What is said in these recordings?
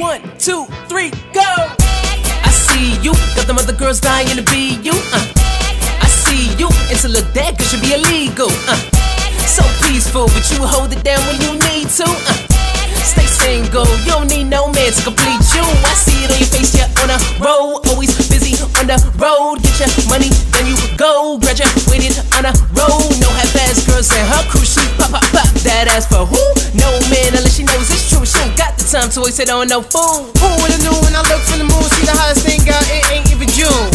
1, 2, 3, go! I see you, got them other girls dying to be you. I see you, it's a look that good should be illegal. So peaceful, but you hold it down when you need to. Stay single, you don't need no man to complete you. I see it on your face, you're on a roll. Always busy on the road. Get your money, then you go. Graduated on a roll. No half-ass girls and her crew. She pop, pop, pop. That ass for who? No man, unless she knows it's true. She ain't got the time to waste it on no fool. Who would've knew when I look from the moon? See the hottest thing out, it ain't even June.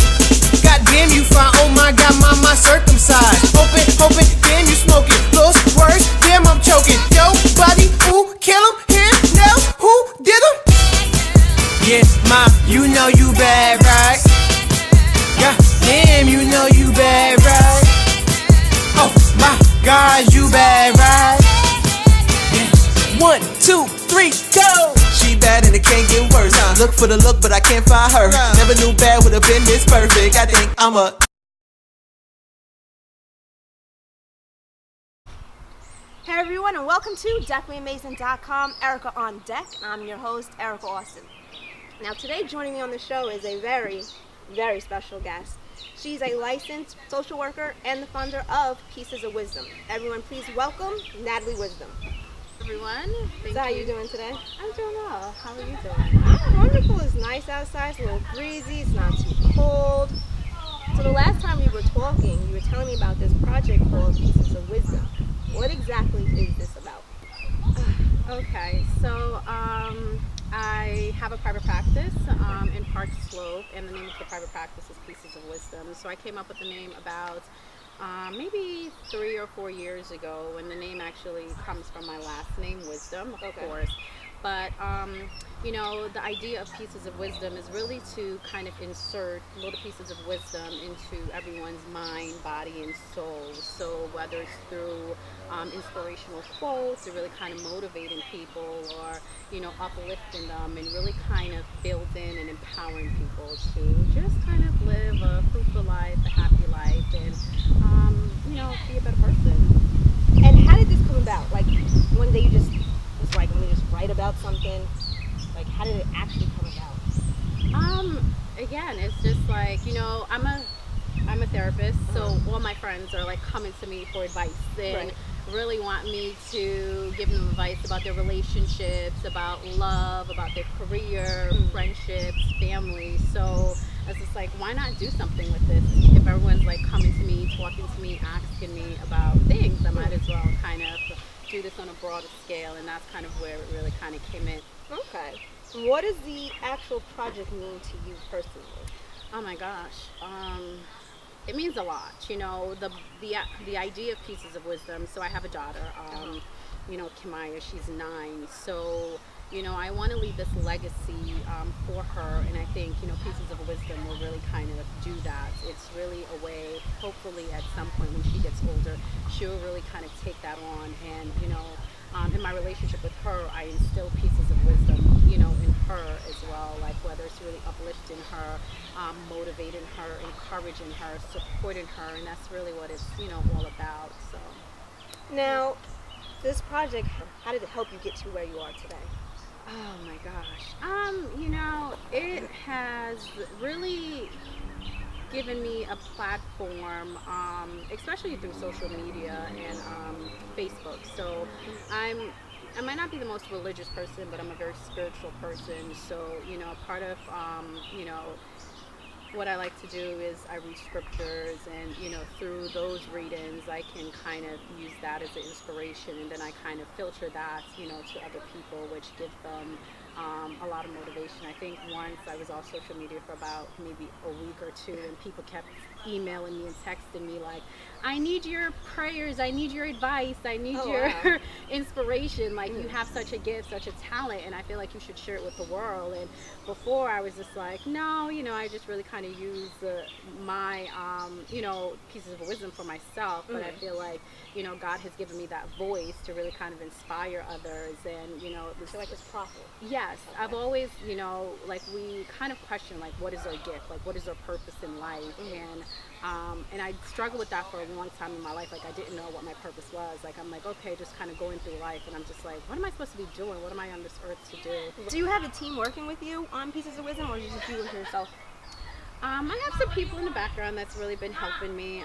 Goddamn, you fine, oh my god, my circumcised. Hoping, damn, you smoking. Lost words, damn, I'm choking. Yo, body, ooh, kill him, here, now, who did him? Yeah, ma, you know you bad, right? Yeah, damn, you know you bad, right? Oh my god, you bad, right? Yeah. 1, 2, 3, go! She bad and it can't get worse. Look for the look, but I can't find her. Never knew bad would've been this perfect. I think I'm a... Hey everyone, and welcome to DefinitelyAmazing.com. Erica on deck, and I'm your host, Erica Austin. Now today joining me on the show is a very, very special guest. She's a licensed social worker and the founder of Pieces of Wisdom. Everyone please welcome Natalie Wisdom. Everyone, So how are you doing today? I'm doing well. How are you doing? I'm wonderful. It's nice outside. It's a little breezy. It's not too cold. So the last time we were talking, you were telling me about this project called Pieces of Wisdom. What exactly is this about? Okay, so I have a private practice in Park Slope, and the name of the private practice is Pieces of Wisdom. So I came up with the name about maybe 3 or 4 years ago, when the name actually comes from my last name, Wisdom, of course. But, you know, the idea of Pieces of Wisdom is really to kind of insert little pieces of wisdom into everyone's mind, body, and soul. So whether it's through inspirational quotes, or really kind of motivating people, or, you know, uplifting them, and really kind of building and empowering people to just kind of live a fruitful life, a happy life, and, you know, be a better person. And how did this come about? Like, one day you just was like, let me just write about something. Like, how did it actually come about? Again, it's just like, you know, I'm a therapist, so all my friends are like coming to me for advice and really want me to give them advice about their relationships, about love, about their career, friendships, family. So I was just like, why not do something with this? If everyone's like coming to me, talking to me, asking me about things, I might as well kind of do this on a broader scale, and that's kind of where it really kind of came in. Okay. What does the actual project mean to you personally? Oh my gosh. It means a lot, you know, the idea of Pieces of Wisdom. So I have a daughter, you know, Kimaya, she's 9. So, you know, I want to leave this legacy for her, and I think, you know, Pieces of Wisdom will really kind of do that. It's really a way, hopefully at some point when she gets older, she'll really kind of take that on, and, you know, in my relationship with her, I instill pieces of wisdom, you know, in her as well, like whether it's really uplifting her, motivating her, encouraging her, supporting her, and that's really what it's, you know, all about. So Now, this project, how did it help you get to where you are today? oh my gosh, you know, it has really given me a platform, especially through social media and Facebook. So I might not be the most religious person, but I'm a very spiritual person. So, you know, part of, you know, what I like to do is I read scriptures, and, you know, through those readings, I can kind of use that as an inspiration, and then I kind of filter that, you know, to other people, which gives them a lot of motivation. I think once I was off social media for about maybe a week or two, and people kept emailing me and texting me like, I need your prayers, I need your advice, I need your inspiration, like you have such a gift, such a talent, and I feel like you should share it with the world. And before I was just like, no, you know, I just really kind of use my you know, pieces of wisdom for myself, but I feel like, you know, God has given me that voice to really kind of inspire others. And, you know, So like it's profit. yes, I've always, you know, like we kind of question like, what is our gift, like what is our purpose in life? And And I struggled with that for a long time in my life. Like, I didn't know what my purpose was. Like, I'm like, okay, just kind of going through life, and I'm just like, what am I supposed to be doing? What am I on this earth to do? Do you have a team working with you on Pieces of Wisdom, or is it just you with yourself? I have some people in the background that's really been helping me.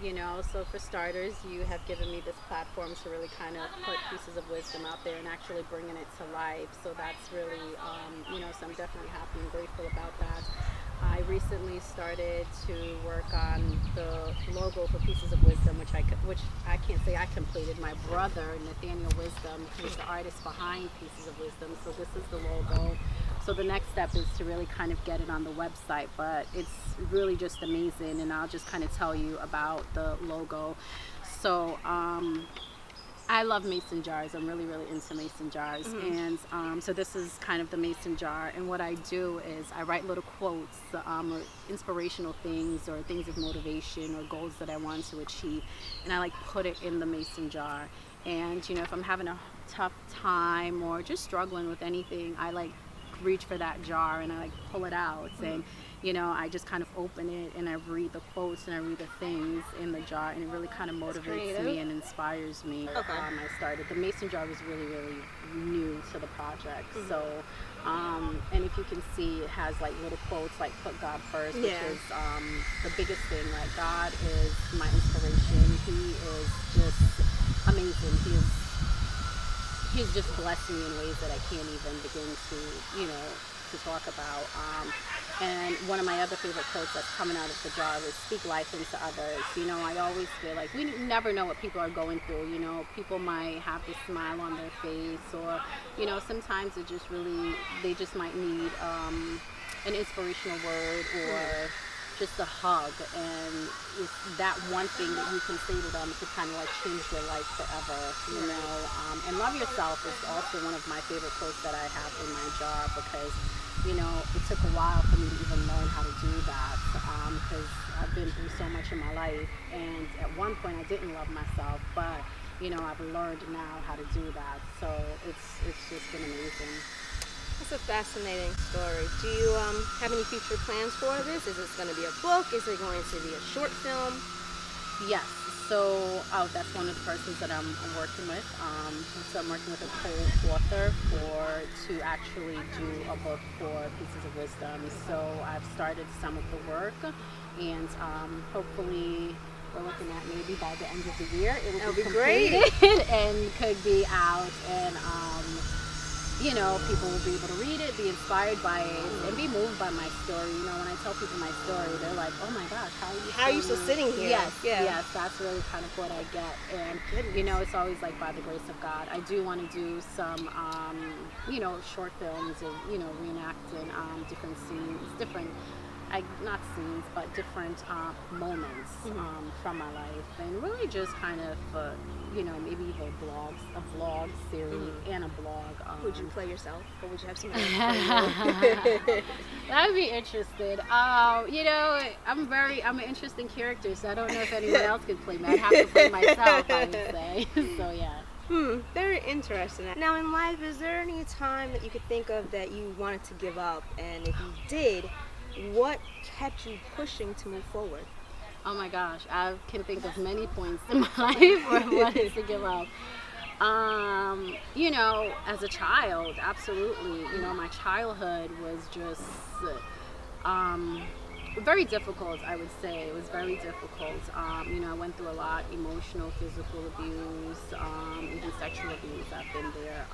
You know, so for starters, you have given me this platform to really kind of put Pieces of Wisdom out there and actually bringing it to life. So that's really, you know, so I'm definitely happy and grateful about that. I recently started to work on the logo for Pieces of Wisdom, which I can't say I completed. My brother, Natalie Wisdom, who's the artist behind Pieces of Wisdom. So this is the logo. So the next step is to really kind of get it on the website, but it's really just amazing, and I'll just kind of tell you about the logo. So I love mason jars. I'm really, really into mason jars. And so this is kind of the mason jar. And what I do is I write little quotes, or inspirational things, or things of motivation, or goals that I want to achieve. And I like put it in the mason jar. And, you know, if I'm having a tough time or just struggling with anything, I like reach for that jar and I like pull it out. And, you know, I just kind of open it and I read the quotes and I read the things in the jar, and it really kind of motivates me and inspires me. I started, the mason jar was really, really new to the project. So, and if you can see, it has like little quotes like put God first, which is the biggest thing. Like, God is my inspiration. He is just amazing. He's just blessed me in ways that I can't even begin to, you know, to talk about. And one of my other favorite quotes that's coming out of the jar is speak life into others. You know, I always feel like we never know what people are going through. You know, people might have this smile on their face, or, you know, sometimes it just really, they just might need an inspirational word or just a hug, and it's that one thing that you can say to them to kind of like change their life forever, you know. And love yourself is also one of my favorite quotes that I have in my jar, because, you know, it took a while for me to even learn how to do that, because I've been through so much in my life, and at one point I didn't love myself, but, you know, I've learned now how to do that. So it's just been amazing. That's a fascinating story. Do you have any future plans for this? Is this going to be a book? Is it going to be a short film? Yes. So that's one of the persons that I'm working with. So I'm working with a co-author to actually do a book for Pieces of Wisdom. So I've started some of the work, and hopefully we're looking at maybe by the end of the year it will be completed and could be out, and you know, people will be able to read it, be inspired by it, and be moved by my story. You know, when I tell people my story, they're like, oh my gosh, how are you still sitting here? Yes, that's really kind of what I get. And, you know, it's always like by the grace of God. I do want to do some, you know, short films and, you know, reenacting different scenes, not scenes, but different moments from my life, and really just kind of, you know, maybe even a vlog series and a blog. Would you play yourself, or would you have somebody play you? I'd be interested. You know, I'm an interesting character, so I don't know if anyone else could play me. I'd have to play myself, I would say. So yeah. Very interesting. Now, in life, is there any time that you could think of that you wanted to give up, and if you did, what kept you pushing to move forward? Oh my gosh, I can think of many points in my life where I wanted to give up. You know, as a child, absolutely. You know, my childhood was just very difficult, I would say. It was very difficult. You know, I went through a lot: emotional, physical abuse, even sexual abuse. I've been there.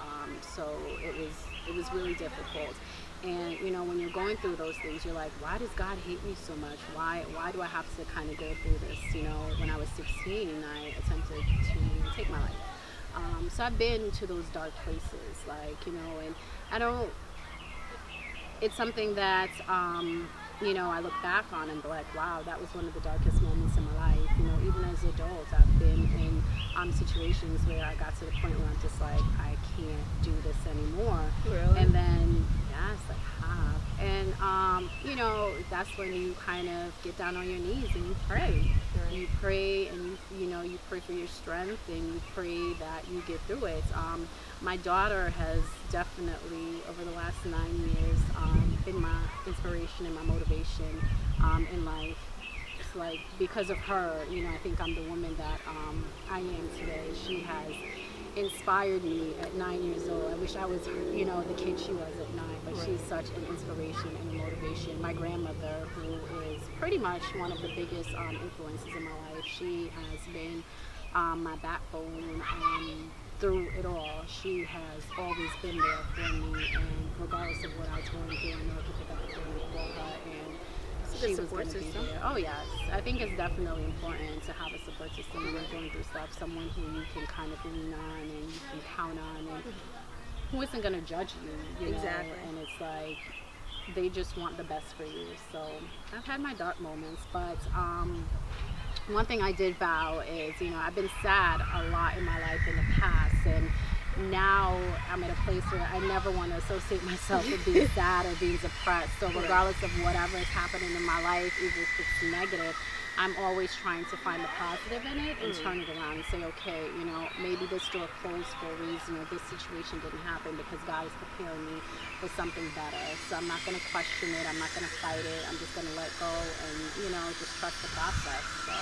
So it was really difficult. And, you know, when you're going through those things, you're like, why does God hate me so much? Why do I have to kind of go through this? You know, when I was 16, I attempted to take my life. So I've been to those dark places, like, you know, and it's something that, you know, I look back on and be like, wow, that was one of the darkest moments in my life. You know, even as an adult, I've been in situations where I got to the point where I'm just like, I can't do this anymore. Really? And then, yes, I have. And, you know, that's when you kind of get down on your knees and you pray. Right. You pray, and you know, you pray for your strength, and you pray that you get through it. My daughter has definitely, over the last 9 years, been my inspiration and my motivation in life. like because of her, I think I'm the woman that I am today. She has inspired me at 9 years old. I wish I was, the kid she was at 9, but she's such an inspiration and a motivation. My grandmother, who is pretty much one of the biggest influences in my life, she has been my backbone through it all. She has always been there for me, and regardless of what I was going through, I know I could pick up the phone and call her, and she was going to be there. Oh yes, I think it's definitely important to have a support system when you're going through stuff, someone who you can kind of lean on and you can count on, and who isn't going to judge you, Exactly. And it's like they just want the best for you. So I've had my dark moments, but one thing I did vow is, I've been sad a lot in my life in the past, and now I'm at a place where I never want to associate myself with being sad or being depressed. So regardless of whatever is happening in my life, even if it's negative, I'm always trying to find the positive in it and turn it around and say, okay, maybe this door closed for a reason, or this situation didn't happen because God is preparing me for something better. So I'm not going to question it. I'm not going to fight it. I'm just going to let go and, just trust the process. So.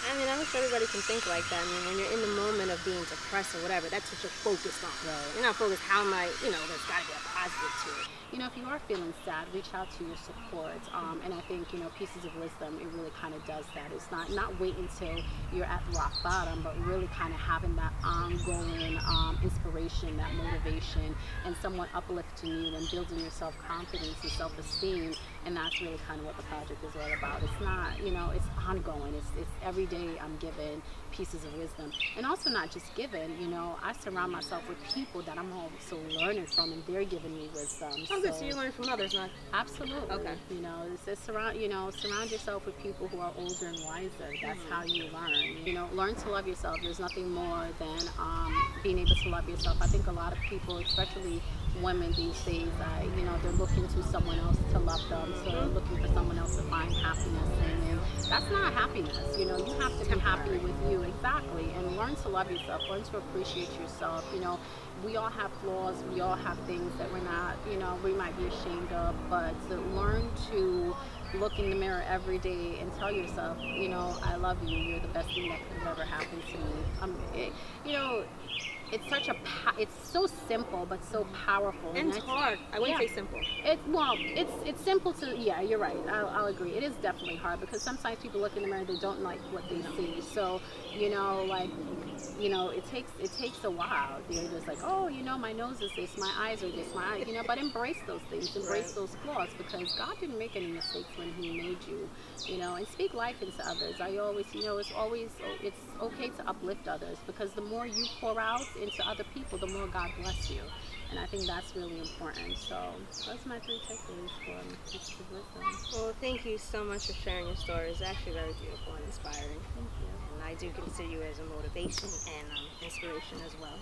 I wish everybody can think like that. When you're in the moment of being depressed or whatever, that's what you're focused on. Right. You're not focused, how am I, there's got to be a positive to it. If you are feeling sad, reach out to your support. And I think, Pieces of Wisdom, it really kind of does that. It's not wait until you're at rock bottom, but really kind of having that ongoing inspiration, that motivation, and someone uplifting you and building your self-confidence and self-esteem. And that's really kind of what the project is all about. It's not, it's ongoing. It's every day I'm given pieces of wisdom. And also not just given, I surround myself with people that I'm also learning from, and they're giving me wisdom. Oh, good. So you learn from others, not? Absolutely. Okay. It's surround yourself with people who are older and wiser. That's how you learn. Learn to love yourself. There's nothing more than being able to love yourself. I think a lot of people, especially women these days, they're looking to someone else to love them. So they're looking for someone else to find happiness in. And that's not happiness. You have to be happy with you. Exactly. And learn to love yourself. Learn to appreciate yourself. We all have flaws. We all have things that we're not, we might be ashamed of. But to learn to look in the mirror every day and tell yourself, I love you. You're the best thing that could have ever happened to me. It's it's so simple but so powerful. And it's hard. I wouldn't say simple. It's simple to, you're right. I'll agree. It is definitely hard because sometimes people look in the mirror, they don't like what they see. So, it takes a while. They're just like, oh, my nose is this, my eyes are this, but embrace those things, embrace those flaws, because God didn't make any mistakes when He made you, and speak life into others. I always, it's okay to uplift others, because the more you pour out into other people, the more God bless you. And I think that's really important. So those are my 3 takeaways for Pieces of Wisdom. Well, thank you so much for sharing your story. It's actually very beautiful and inspiring. Thank you. And I do consider you as a motivation and inspiration as well.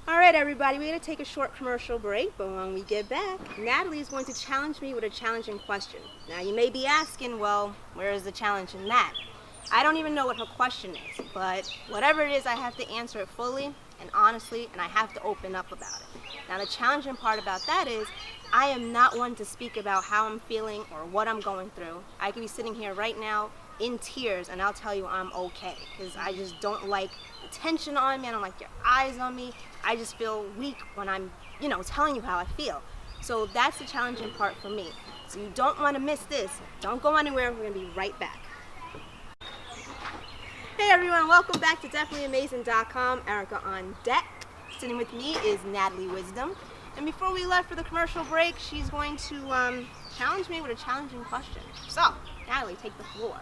All right, everybody, we're going to take a short commercial break, but when we get back, Natalie is going to challenge me with a challenging question. Now, you may be asking, well, where is the challenge in that? I don't even know what her question is, but whatever it is, I have to answer it fully and honestly, and I have to open up about it. Now, the challenging part about that is I am not one to speak about how I'm feeling or what I'm going through. I could be sitting here right now in tears, and I'll tell you I'm okay, because I just don't like the tension on me. I don't like your eyes on me. I just feel weak when I'm, telling you how I feel. So that's the challenging part for me. So you don't want to miss this. Don't go anywhere. We're going to be right back. Hey everyone, welcome back to DefinitelyAmazing.com. Erica on deck. Sitting with me is Natalie Wisdom. And before we left for the commercial break, she's going to challenge me with a challenging question. So, Natalie, take the floor.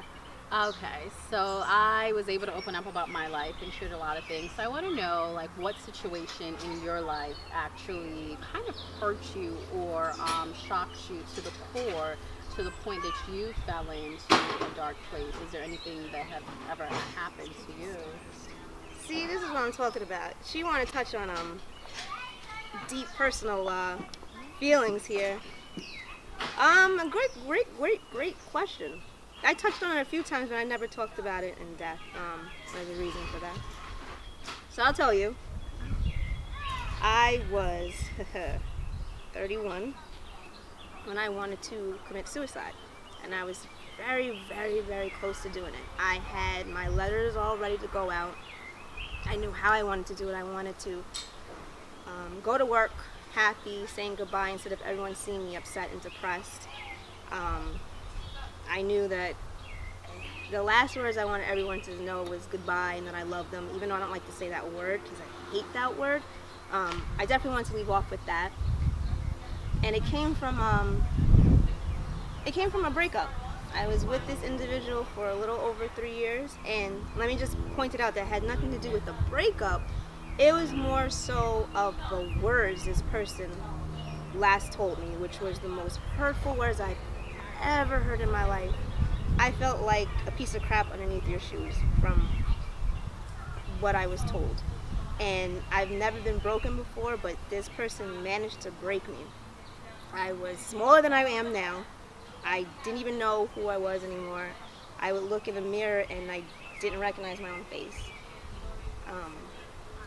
Okay, so I was able to open up about my life and shared a lot of things. So I want to know, what situation in your life actually kind of hurt you or shocked you to the core, to the point that you fell into a dark place. Is there anything that have ever happened to you? See, this is what I'm talking about. She want to touch on deep personal feelings here. A great question. I touched on it a few times, but I never talked about it in depth. There's a reason for that. So I'll tell you. I was 31 when I wanted to commit suicide, and I was very, very, very close to doing it. I had my letters all ready to go out. I knew how I wanted to do it. I wanted to go to work happy, saying goodbye instead of everyone seeing me upset and depressed. I knew that the last words I wanted everyone to know was goodbye and that I love them, even though I don't like to say that word because I hate that word. I definitely wanted to leave off with that. And it came from a breakup. I was with this individual for a little over 3 years, and let me just point it out that had nothing to do with the breakup. It was more so of the words this person last told me, which was the most hurtful words I've ever heard in my life. I felt like a piece of crap underneath your shoes from what I was told. And I've never been broken before, but this person managed to break me. I was smaller than I am now. I didn't even know who I was anymore. I would look in the mirror and I didn't recognize my own face.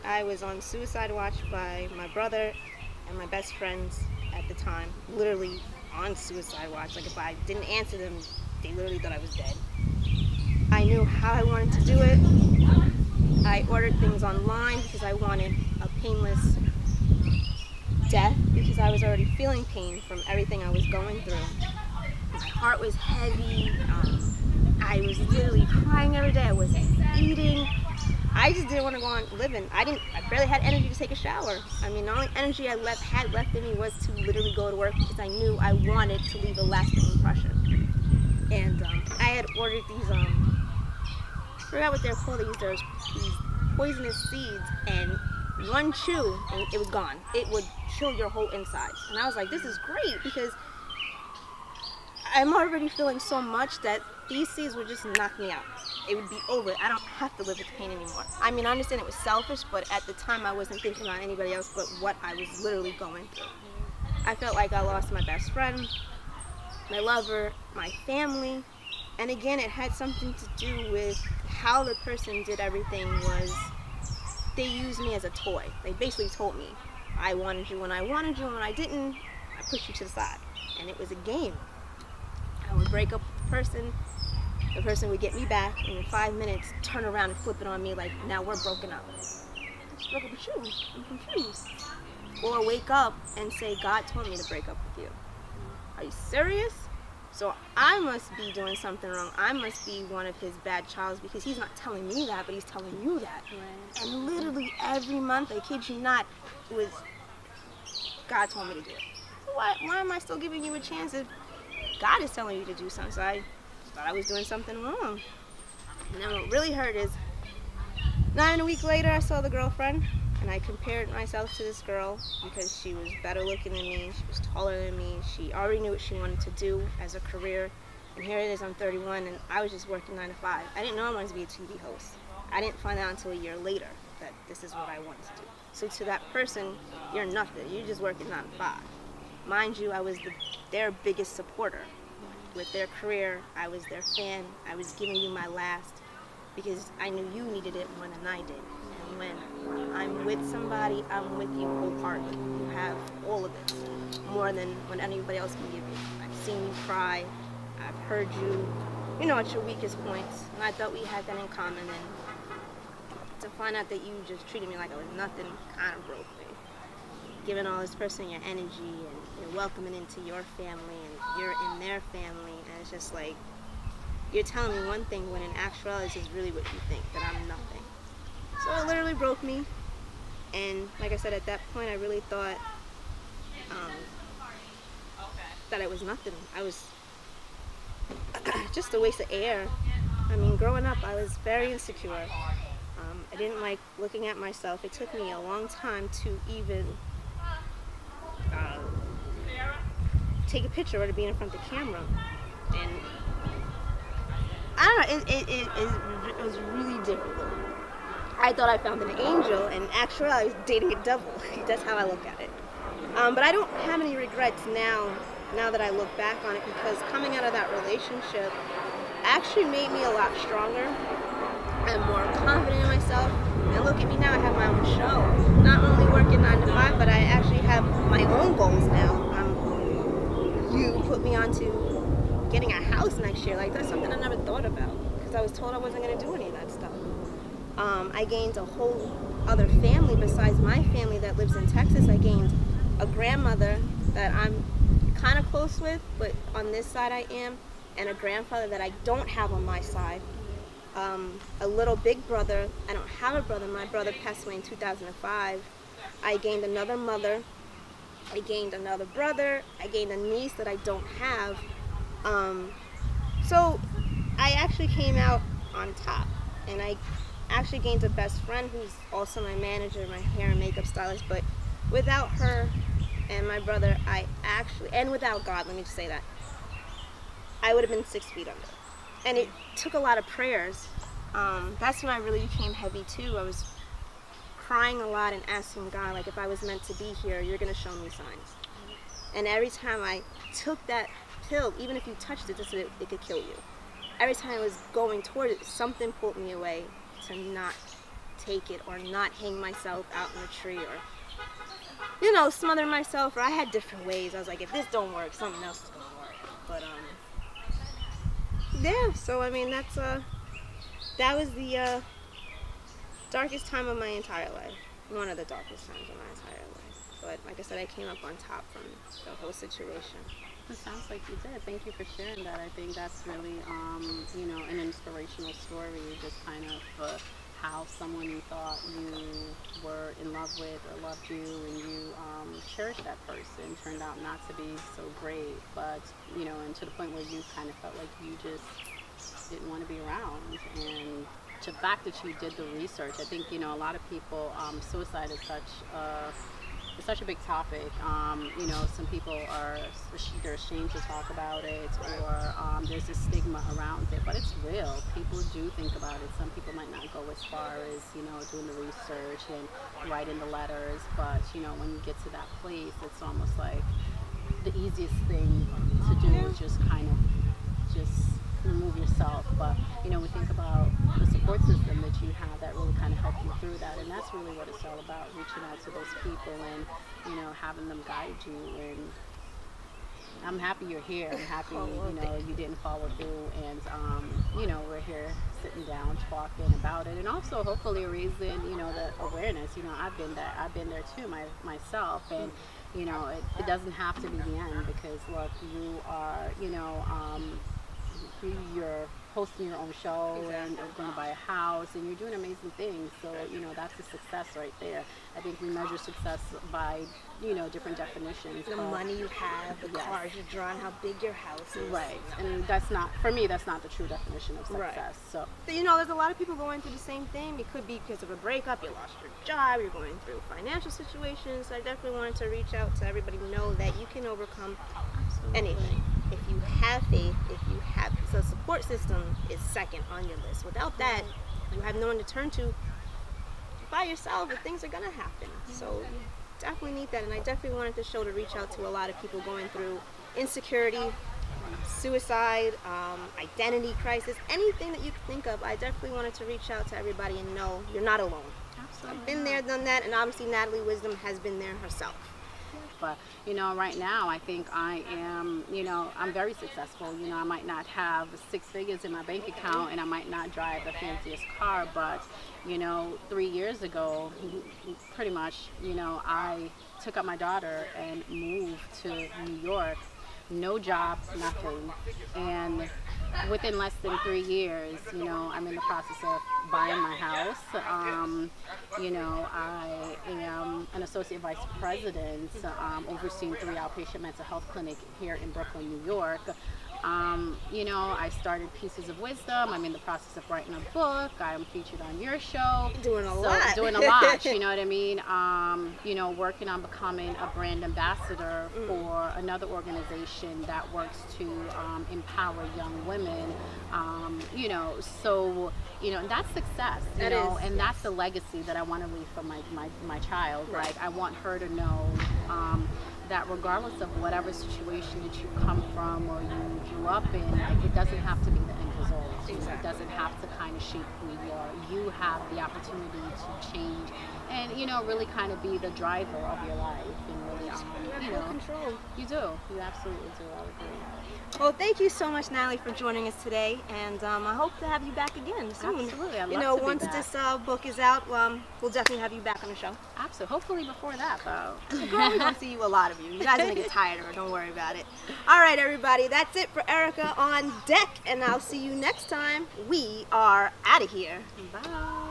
I was on suicide watch by my brother and my best friends at the time, literally on suicide watch. Like if I didn't answer them, they literally thought I was dead. I knew how I wanted to do it. I ordered things online because I wanted a painless death because I was already feeling pain from everything I was going through. My heart was heavy. I was literally crying every day. I wasn't eating. I just didn't want to go on living. I barely had energy to take a shower. I mean, the only energy I had left in me was to literally go to work because I knew I wanted to leave a lasting impression. And I had ordered these, I forgot what they're called. They used these poisonous seeds, and one chew and it was gone. It would chill your whole insides. And I was like, this is great because I'm already feeling so much that these seeds would just knock me out. It would be over. I don't have to live with the pain anymore. I mean, I understand it was selfish, but at the time I wasn't thinking about anybody else but what I was literally going through. I felt like I lost my best friend, my lover, my family. And again, it had something to do with how the person did everything. Was they used me as a toy. They basically told me, I wanted you when I wanted you, and when I didn't, I pushed you to the side. And it was a game. I would break up with the person would get me back, and in 5 minutes, turn around and flip it on me like, now we're broken up. I just broke up with you. I'm confused. Or wake up and say, God told me to break up with you. Are you serious? So I must be doing something wrong. I must be one of his bad childs because he's not telling me that, but he's telling you that. Right. And literally every month, I kid you not, it was God told me to do it. So why am I still giving you a chance if God is telling you to do something? So I thought I was doing something wrong. And then what really hurt is, not even a week later, I saw the girlfriend, and I compared myself to this girl because she was better looking than me, she was taller than me, she already knew what she wanted to do as a career, and here it is, I'm 31, and I was just working 9 to 5. I didn't know I wanted to be a TV host. I didn't find out until a year later that this is what I wanted to do. So to that person, you're nothing, you're just working 9 to 5. Mind you, I was their biggest supporter. With their career, I was their fan, I was giving you my last, because I knew you needed it more than I did. And when I'm with somebody, I'm with you wholeheartedly. You have all of it, more than what anybody else can give you. I've seen you cry, I've heard you, at your weakest points, and I thought we had that in common, and to find out that you just treated me like I was nothing kind of broke me. Giving all this person your energy, and you're welcoming into your family, and you're in their family, and it's just like, you're telling me one thing when in actuality this is really what you think, that I'm nothing. So it literally broke me, and like I said, at that point I really thought that I was nothing. I was just a waste of air. I mean, growing up I was very insecure. I didn't like looking at myself. It took me a long time to even take a picture or to be in front of the camera. And I don't know, it was really difficult. I thought I found an angel, and actually I was dating a devil. That's how I look at it. But I don't have any regrets now that I look back on it, because coming out of that relationship actually made me a lot stronger. I'm more confident in myself. And look at me now, I have my own show. Not only working 9 to 5, but I actually have my own goals now. You put me onto getting a house next year. Like, that's something I never thought about because I was told I wasn't going to do any of that stuff. I gained a whole other family besides my family that lives in Texas. I gained a grandmother that I'm kind of close with, but on this side I am, and a grandfather that I don't have on my side. A little big brother. I don't have a brother. My brother passed away in 2005. I gained another mother. I gained another brother. I gained a niece that I don't have. So I actually came out on top, and I actually gained a best friend who's also my manager, my hair and makeup stylist. But without her and my brother, and without God, let me just say that, I would have been 6 feet under. And it took a lot of prayers. That's when I really became heavy too. I was crying a lot and asking God, like, if I was meant to be here, you're going to show me signs. And every time I took that pill, even if you touched it, just so it could kill you. Every time I was going toward it, something pulled me away to not take it or not hang myself out in a tree or, smother myself. Or I had different ways. I was like, if this don't work, something else is going to work. But, yeah, so I mean, that was the darkest time of my entire life. One of the darkest times of my entire life. But like I said, I came up on top from the whole situation. It sounds like you did. Thank you for sharing that. I think that's really, an inspirational story. Just kind of how someone you thought you were in love with or loved you, and you cherished that person, turned out not to be so great. But and to the point where you kind of felt like you just didn't want to be around. And the fact that you did the research, I think a lot of people, suicide is such a big topic. Some people they're ashamed to talk about it, or there's a stigma around it, but it's real. People do think about it. Some people might not go as far as doing the research and writing the letters, but when you get to that place, it's almost like the easiest thing to do is just kind of just remove yourself. But we think about the support system that you have that really kind of helped you through that, and that's really what it's all about, reaching out to those people and having them guide you. And I'm happy you're here. I'm happy you didn't follow through, and we're here sitting down talking about it, and also hopefully raising the awareness. I've been there too myself, and it doesn't have to be the end, because look, you are you're hosting your own show, and you're going to buy a house, and you're doing amazing things. So that's a success right there. I think we measure success by different definitions. The money you have, the cars you drive, how big your house is. Right, and that's not the true definition of success. Right. So there's a lot of people going through the same thing. It could be because of a breakup, you lost your job, you're going through financial situations. So I definitely wanted to reach out to everybody to know that you can overcome anything. If you have faith, so support system is second on your list. Without that, you have no one to turn to by yourself, but things are going to happen. So you definitely need that. And I definitely wanted the show to reach out to a lot of people going through insecurity, suicide, identity crisis, anything that you can think of. I definitely wanted to reach out to everybody and know you're not alone. Absolutely. I've been there, done that, and obviously Natalie Wisdom has been there herself. But right now I think I am, I'm very successful. I might not have 6 figures in my bank account, and I might not drive the fanciest car, but 3 years ago, pretty much, I took up my daughter and moved to New York. No job, nothing. And within less than 3 years, I'm in the process of buying my house. I am an associate vice president, overseeing 3 outpatient mental health clinics here in Brooklyn, New York. I started Pieces of Wisdom. I'm in the process of writing a book. I'm featured on your show. Doing a lot, you know what I mean? Working on becoming a brand ambassador for another organization that works to empower young women. And that's success, and that's the legacy that I want to leave for my child. Right. Like, I want her to know that regardless of whatever situation that you come from or you grew up in, it doesn't have to be the end result. Exactly. It doesn't have to kind of shape who you are. You have the opportunity to change and, really kind of be the driver of your life and really, You have full control. You do. You absolutely do. I would agree. Well, thank you so much, Natalie, for joining us today, and I hope to have you back again soon. Absolutely, I'd love to be once back. this book is out, we'll definitely have you back on the show. Absolutely. Hopefully before that, though. Girl, we're gonna see you a lot of you. You guys are gonna get tired of her. Don't worry about it. All right, everybody, that's it for Erica on Deck, and I'll see you next time. We are out of here. Bye.